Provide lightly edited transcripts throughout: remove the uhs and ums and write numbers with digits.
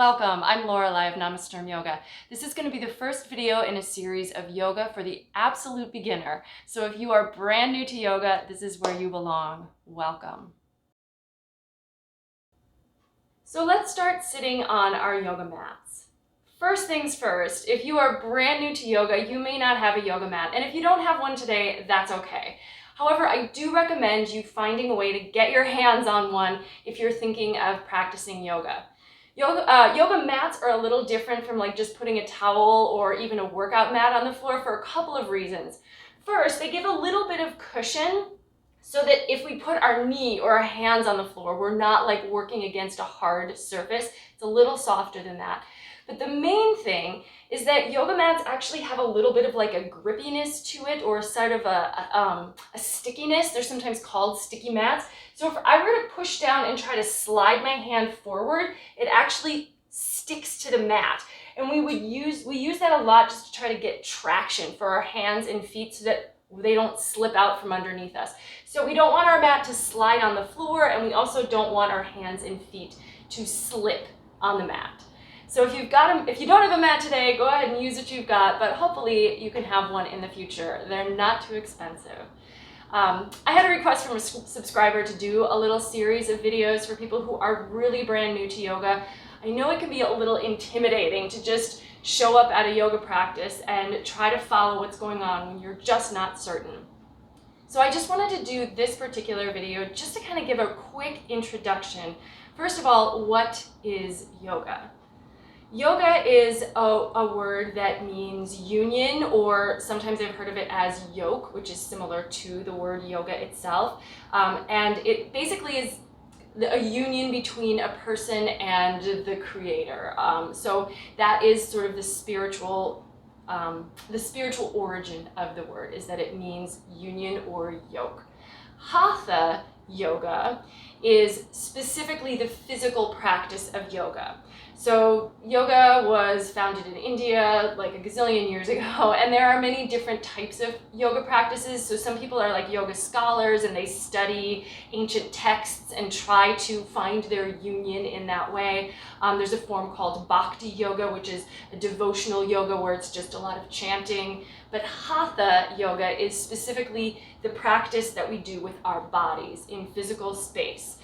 Welcome, I'm Lorelei of Namasturm Yoga. This is going to be the first video in a series of yoga for the absolute beginner. So if you are brand new to yoga, this is where you belong. Welcome. So let's start sitting on our yoga mats. First things first, if you are brand new to yoga, you may not have a yoga mat. And if you don't have one today, that's okay. However, I do recommend you finding a way to get your hands on one if you're thinking of practicing yoga. Yoga mats are a little different from like just putting a towel or even a workout mat on the floor for a couple of reasons. First, they give a little bit of cushion so that if we put our knee or our hands on the floor, we're not like working against a hard surface. It's a little softer than that. But the main thing is that yoga mats actually have a little bit of like a grippiness to it, or sort of a stickiness. They're sometimes called sticky mats. So if I were to push down and try to slide my hand forward, it actually sticks to the mat. And we use that a lot just to try to get traction for our hands and feet so that they don't slip out from underneath us. So we don't want our mat to slide on the floor, and we also don't want our hands and feet to slip on the mat. So if you don't have a mat today, go ahead and use what you've got, but hopefully you can have one in the future. They're not too expensive. I had a request from a subscriber to do a little series of videos for people who are really brand new to yoga. I know it can be a little intimidating to just show up at a yoga practice and try to follow what's going on when you're just not certain. So I just wanted to do this particular video just to kind of give a quick introduction. First of all, what is yoga? Yoga is a word that means union, or sometimes I've heard of it as yoke, which is similar to the word yoga itself. And it basically is a union between a person and the creator. So that is sort of the spiritual origin of the word, is that it means union or yoke. Hatha yoga is specifically the physical practice of yoga. So yoga was founded in India like a gazillion years ago, and there are many different types of yoga practices. So some people are like yoga scholars and they study ancient texts and try to find their union in that way. There's a form called bhakti yoga, which is a devotional yoga where it's just a lot of chanting. But hatha yoga is specifically the practice that we do with our bodies in physical space.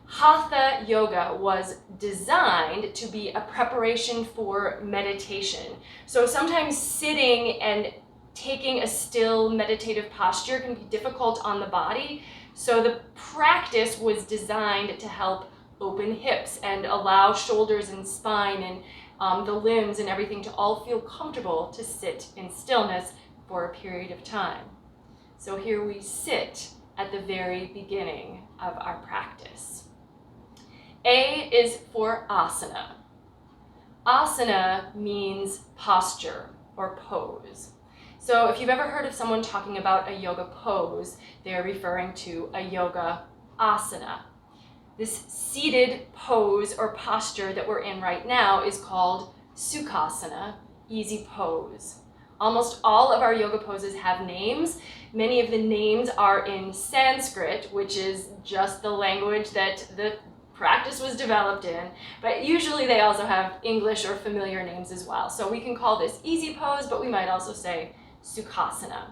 Hatha yoga was designed to be a preparation for meditation. So sometimes sitting and taking a still meditative posture can be difficult on the body. So the practice was designed to help open hips and allow shoulders and spine and the limbs and everything to all feel comfortable to sit in stillness for a period of time. So here we sit at the very beginning of our practice. A is for asana. Asana means posture or pose. So if you've ever heard of someone talking about a yoga pose, they're referring to a yoga asana. This seated pose or posture that we're in right now is called sukhasana, easy pose. Almost all of our yoga poses have names. Many of the names are in Sanskrit, which is just the language that the practice was developed in, but usually they also have English or familiar names as well. So we can call this easy pose, but we might also say sukhasana.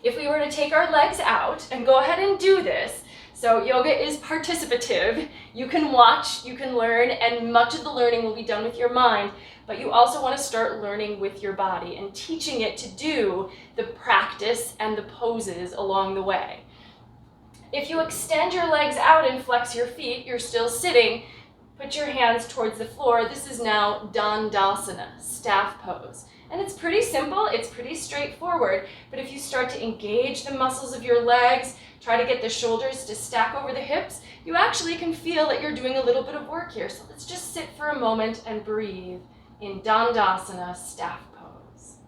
If we were to take our legs out and go ahead and do this, so yoga is participative. You can watch, you can learn, and much of the learning will be done with your mind, but you also want to start learning with your body and teaching it to do the practice and the poses along the way. If you extend your legs out and flex your feet, you're still sitting, put your hands towards the floor. This is now Dandasana, staff pose. And it's pretty simple, it's pretty straightforward, but if you start to engage the muscles of your legs, try to get the shoulders to stack over the hips, you actually can feel that you're doing a little bit of work here. So let's just sit for a moment and breathe in Dandasana, staff pose.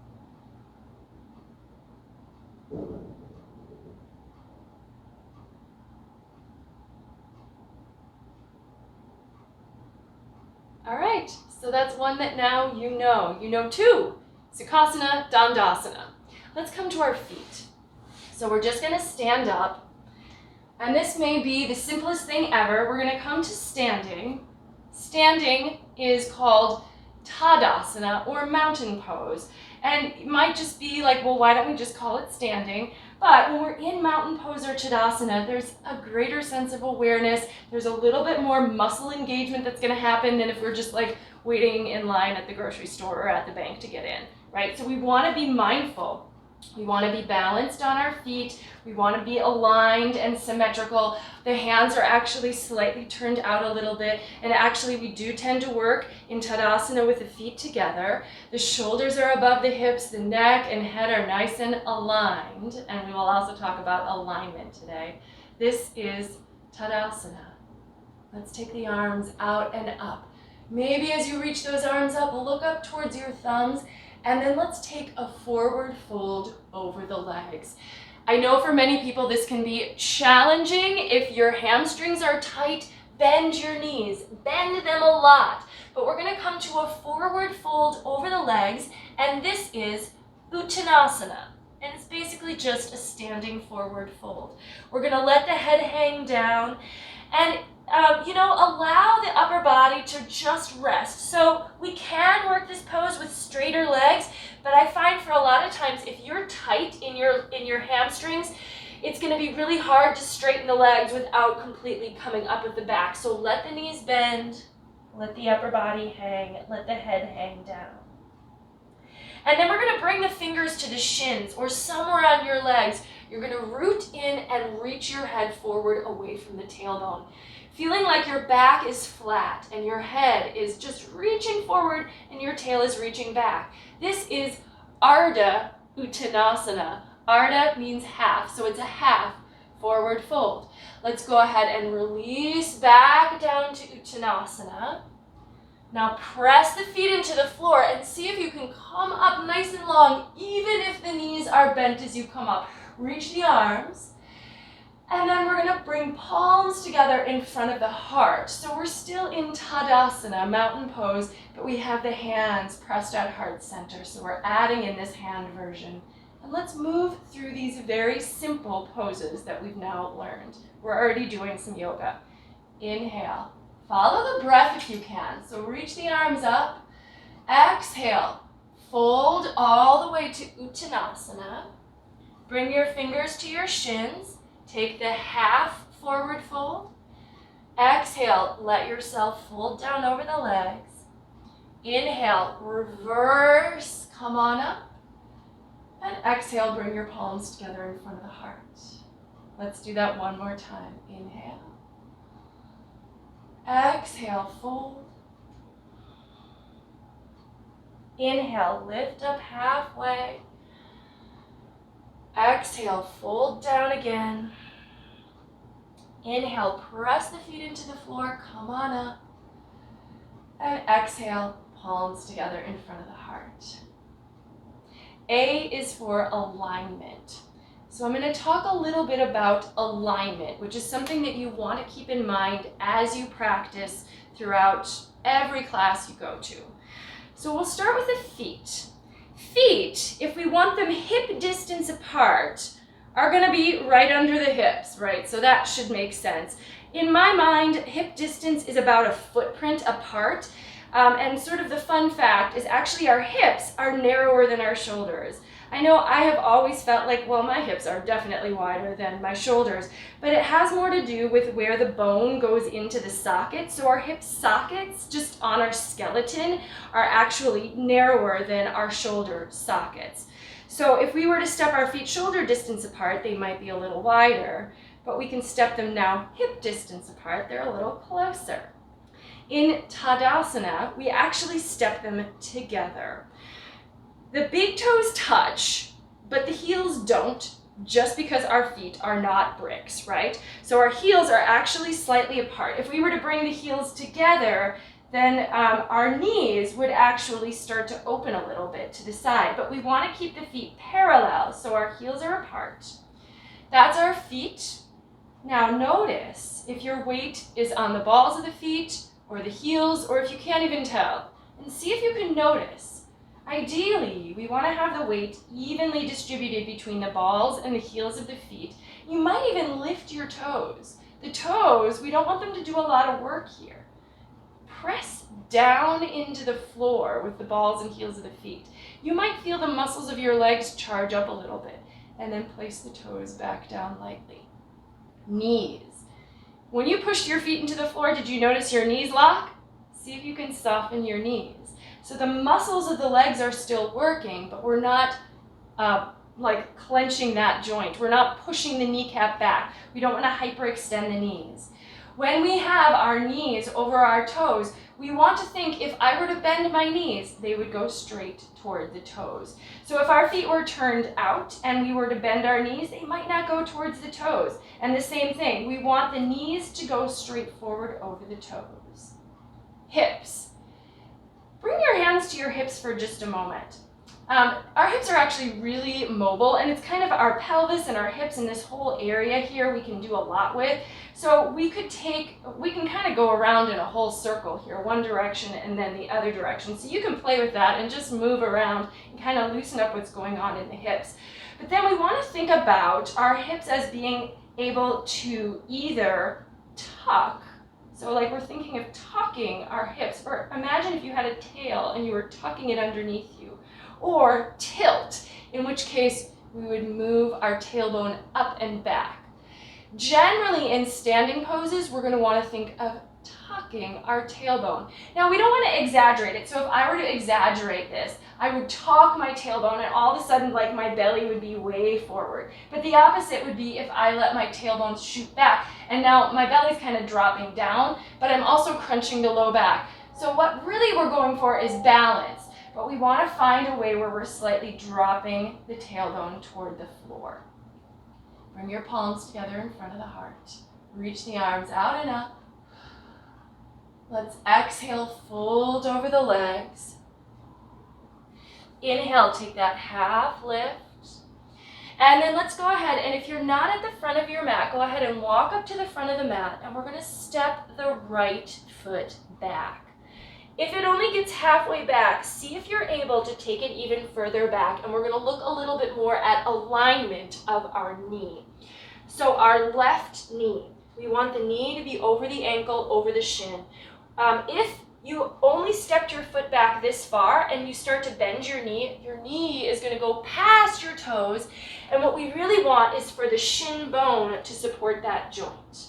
All right, so that's one that now you know. You know two, Sukhasana, Dandasana. Let's come to our feet. So we're just gonna stand up, and this may be the simplest thing ever. We're gonna come to standing. Standing is called Tadasana, or mountain pose. And it might just be like, well, why don't we just call it standing? But when we're in mountain pose or Tadasana, there's a greater sense of awareness. There's a little bit more muscle engagement that's going to happen than if we're just like waiting in line at the grocery store or at the bank to get in, right? So we want to be mindful. We want to be balanced on our feet. We want to be aligned and symmetrical. The hands are actually slightly turned out a little bit. And actually, we do tend to work in Tadasana with the feet together. The shoulders are above the hips. The neck and head are nice and aligned. And we will also talk about alignment today. This is Tadasana. Let's take the arms out and up. Maybe as you reach those arms up, look up towards your thumbs. And then let's take a forward fold over the legs. I know for many people this can be challenging. If your hamstrings are tight, bend your knees, bend them a lot. But we're going to come to a forward fold over the legs, and this is Uttanasana. And it's basically just a standing forward fold. We're going to let the head hang down and allow the upper body to just rest. So we can work this pose with straighter legs, but I find for a lot of times if you're tight in your hamstrings, it's going to be really hard to straighten the legs without completely coming up with the back. So let the knees bend, let the upper body hang, let the head hang down. And then we're going to bring the fingers to the shins or somewhere on your legs. You're going to root in and reach your head forward away from the tailbone. Feeling like your back is flat and your head is just reaching forward and your tail is reaching back. This is Ardha Uttanasana. Ardha means half, so it's a half forward fold. Let's go ahead and release back down to Uttanasana. Now press the feet into the floor and see if you can come up nice and long, even if the knees are bent as you come up. Reach the arms. And then we're going to bring palms together in front of the heart. So we're still in Tadasana, mountain pose, but we have the hands pressed at heart center. So we're adding in this hand version. And let's move through these very simple poses that we've now learned. We're already doing some yoga. Inhale. Follow the breath if you can. So reach the arms up. Exhale. Fold all the way to Uttanasana. Bring your fingers to your shins. Take the half forward fold. Exhale, let yourself fold down over the legs. Inhale, reverse, come on up. And exhale, bring your palms together in front of the heart. Let's do that one more time. Inhale. Exhale, fold. Inhale, lift up halfway. Exhale, fold down again. Inhale, press the feet into the floor, come on up. And exhale, palms together in front of the heart. A is for alignment. So I'm going to talk a little bit about alignment, which is something that you want to keep in mind as you practice throughout every class you go to. So we'll start with the feet. Feet, if we want them hip distance apart, are going to be right under the hips, right? So that should make sense. In my mind, hip distance is about a footprint apart. And sort of the fun fact is actually our hips are narrower than our shoulders. I know I have always felt like, well, my hips are definitely wider than my shoulders, but it has more to do with where the bone goes into the socket. So our hip sockets just on our skeleton are actually narrower than our shoulder sockets. So if we were to step our feet shoulder distance apart, they might be a little wider, but we can step them now hip distance apart. They're a little closer. In Tadasana, we actually step them together. The big toes touch, but the heels don't, just because our feet are not bricks, right? So our heels are actually slightly apart. If we were to bring the heels together, then our knees would actually start to open a little bit to the side, but we want to keep the feet parallel, so our heels are apart. That's our feet. Now notice if your weight is on the balls of the feet or the heels, or if you can't even tell, and see if you can notice. Ideally, we want to have the weight evenly distributed between the balls and the heels of the feet. You might even lift your toes. The toes, we don't want them to do a lot of work here. Press down into the floor with the balls and heels of the feet. You might feel the muscles of your legs charge up a little bit, and then place the toes back down lightly. Knees. When you pushed your feet into the floor, did you notice your knees lock? See if you can soften your knees. So the muscles of the legs are still working, but we're not like clenching that joint. We're not pushing the kneecap back. We don't want to hyperextend the knees. When we have our knees over our toes, we want to think if I were to bend my knees, they would go straight toward the toes. So if our feet were turned out and we were to bend our knees, they might not go towards the toes. And the same thing, we want the knees to go straight forward over the toes. Hips. Bring your hands to your hips for just a moment. Our hips are actually really mobile, and it's kind of our pelvis and our hips and this whole area here we can do a lot with. So we can kind of go around in a whole circle here, one direction and then the other direction. So you can play with that and just move around and kind of loosen up what's going on in the hips. But then we want to think about our hips as being able to either tuck, so like we're thinking of tucking our hips, or imagine if you had a tail and you were tucking it underneath you, or tilt, in which case we would move our tailbone up and back. Generally in standing poses, we're going to want to think of tucking our tailbone. Now we don't want to exaggerate it, so if I were to exaggerate this, I would tuck my tailbone and all of a sudden like my belly would be way forward. But the opposite would be if I let my tailbone shoot back, and now my belly's kind of dropping down, but I'm also crunching the low back. So what really we're going for is balance, but we want to find a way where we're slightly dropping the tailbone toward the floor. Bring your palms together in front of the heart. Reach the arms out and up. Let's exhale, fold over the legs. Inhale, take that half lift. And then let's go ahead, and if you're not at the front of your mat, go ahead and walk up to the front of the mat, and we're going to step the right foot back. If it only gets halfway back, see if you're able to take it even further back, and we're going to look a little bit more at alignment of our knee. So our left knee, we want the knee to be over the ankle, over the shin. If you only stepped your foot back this far and you start to bend your knee is going to go past your toes, and what we really want is for the shin bone to support that joint.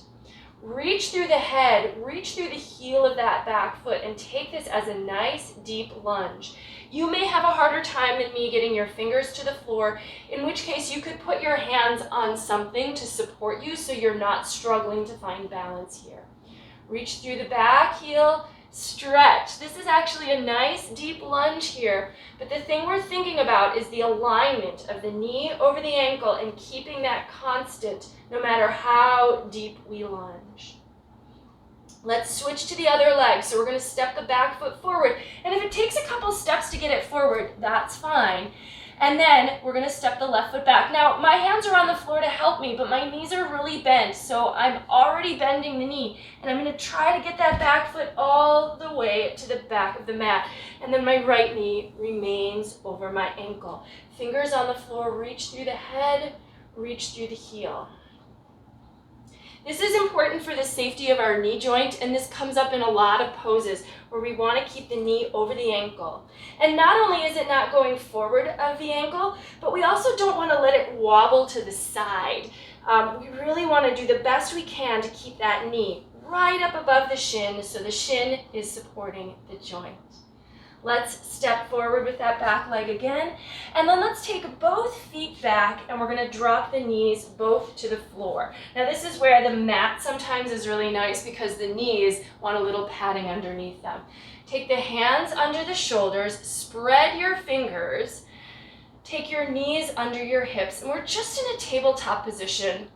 Reach through the head, reach through the heel of that back foot, and take this as a nice deep lunge. You may have a harder time than me getting your fingers to the floor, in which case you could put your hands on something to support you so you're not struggling to find balance here. Reach through the back heel, stretch. This is actually a nice deep lunge here, but the thing we're thinking about is the alignment of the knee over the ankle and keeping that constant no matter how deep we lunge. Let's switch to the other leg. So we're going to step the back foot forward, and if it takes a couple steps to get it forward, that's fine. And then we're going to step the left foot back. Now, my hands are on the floor to help me, but my knees are really bent, so I'm already bending the knee. And I'm going to try to get that back foot all the way to the back of the mat. And then my right knee remains over my ankle. Fingers on the floor, reach through the head, reach through the heel. This is important for the safety of our knee joint, and this comes up in a lot of poses where we want to keep the knee over the ankle. And not only is it not going forward of the ankle, but we also don't want to let it wobble to the side. We really want to do the best we can to keep that knee right up above the shin so the shin is supporting the joint. Let's step forward with that back leg again, and then let's take both feet back and we're going to drop the knees both to the floor. Now this is where the mat sometimes is really nice because the knees want a little padding underneath them. Take the hands under the shoulders, spread your fingers, take your knees under your hips, and we're just in a tabletop position.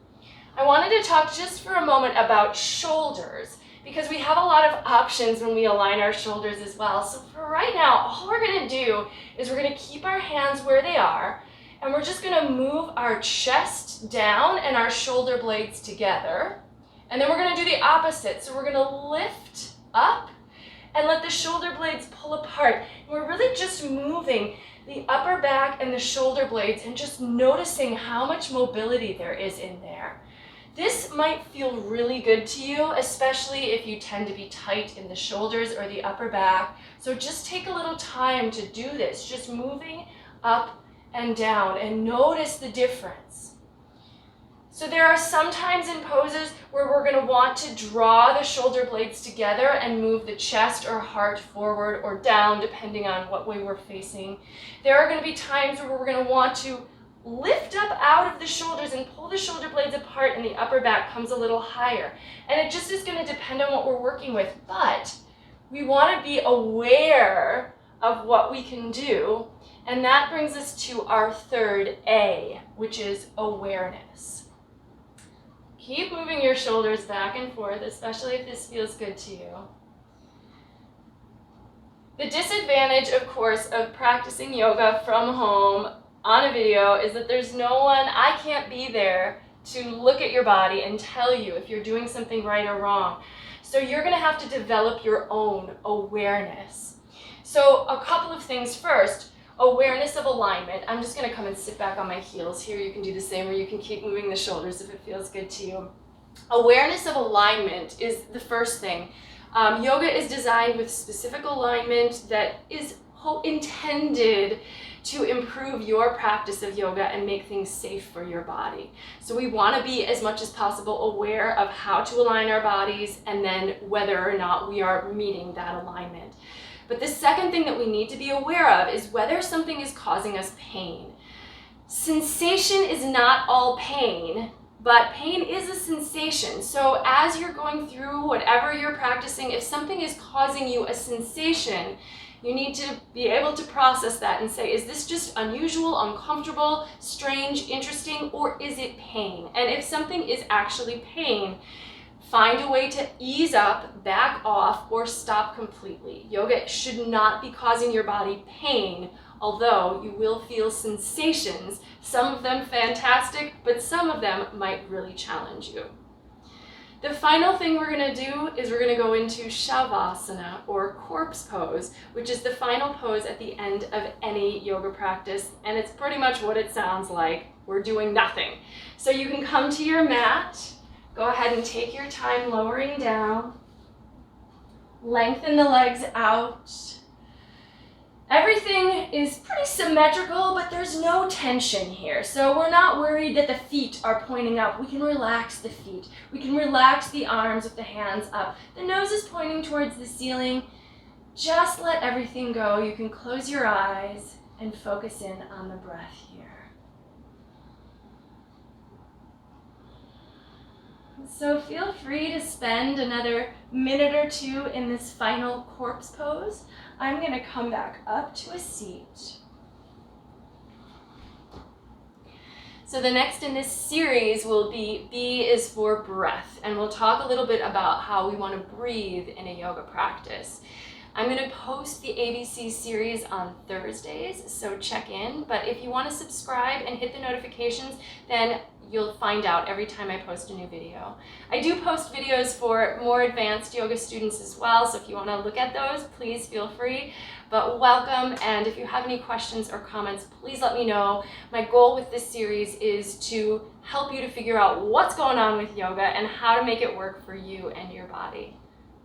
I wanted to talk just for a moment about shoulders, because we have a lot of options when we align our shoulders as well. So for right now, all we're going to do is we're going to keep our hands where they are, and we're just going to move our chest down and our shoulder blades together. And then we're going to do the opposite. So we're going to lift up and let the shoulder blades pull apart. And we're really just moving the upper back and the shoulder blades and just noticing how much mobility there is in there. This might feel really good to you, especially if you tend to be tight in the shoulders or the upper back. So just take a little time to do this, just moving up and down, and notice the difference. So there are some times in poses where we're going to want to draw the shoulder blades together and move the chest or heart forward or down, depending on what way we're facing. There are going to be times where we're going to want to lift up out of the shoulders and pull the shoulder blades apart, and the upper back comes a little higher. And it just is going to depend on what we're working with. But we want to be aware of what we can do. And that brings us to our third A, which is awareness. Keep moving your shoulders back and forth, especially if this feels good to you. The disadvantage, of course, of practicing yoga from home on a video is that there's no one, I can't be there to look at your body and tell you if you're doing something right or wrong. So you're going to have to develop your own awareness. So a couple of things first. Awareness of alignment. I'm just going to come and sit back on my heels here. You can do the same, or you can keep moving the shoulders if it feels good to you. Awareness of alignment is the first thing. Yoga is designed with specific alignment that is intended to improve your practice of yoga and make things safe for your body. So we want to be as much as possible aware of how to align our bodies and then whether or not we are meeting that alignment. But the second thing that we need to be aware of is whether something is causing us pain. Sensation is not all pain, but pain is a sensation. So as you're going through whatever you're practicing, if something is causing you a sensation, you need to be able to process that and say, is this just unusual, uncomfortable, strange, interesting, or is it pain? And if something is actually pain, find a way to ease up, back off, or stop completely. Yoga should not be causing your body pain, although you will feel sensations, some of them fantastic, but some of them might really challenge you. The final thing we're going to do is we're going to go into Shavasana, or corpse pose, which is the final pose at the end of any yoga practice, and it's pretty much what it sounds like. We're doing nothing. So you can come to your mat. Go ahead and take your time lowering down. Lengthen the legs out. Everything is pretty symmetrical, but there's no tension here. So we're not worried that the feet are pointing up. We can relax the feet. We can relax the arms with the hands up. The nose is pointing towards the ceiling. Just let everything go. You can close your eyes and focus in on the breath here. So feel free to spend another minute or two in this final corpse pose. I'm going to come back up to a seat. So the next in this series will be B is for breath, and we'll talk a little bit about how we want to breathe in a yoga practice. I'm going to post the ABC series on Thursdays, so check in. But if you want to subscribe and hit the notifications, then you'll find out every time I post a new video. I do post videos for more advanced yoga students as well, so if you want to look at those, please feel free. But welcome, and if you have any questions or comments, please let me know. My goal with this series is to help you to figure out what's going on with yoga and how to make it work for you and your body.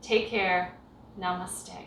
Take care. Namaste.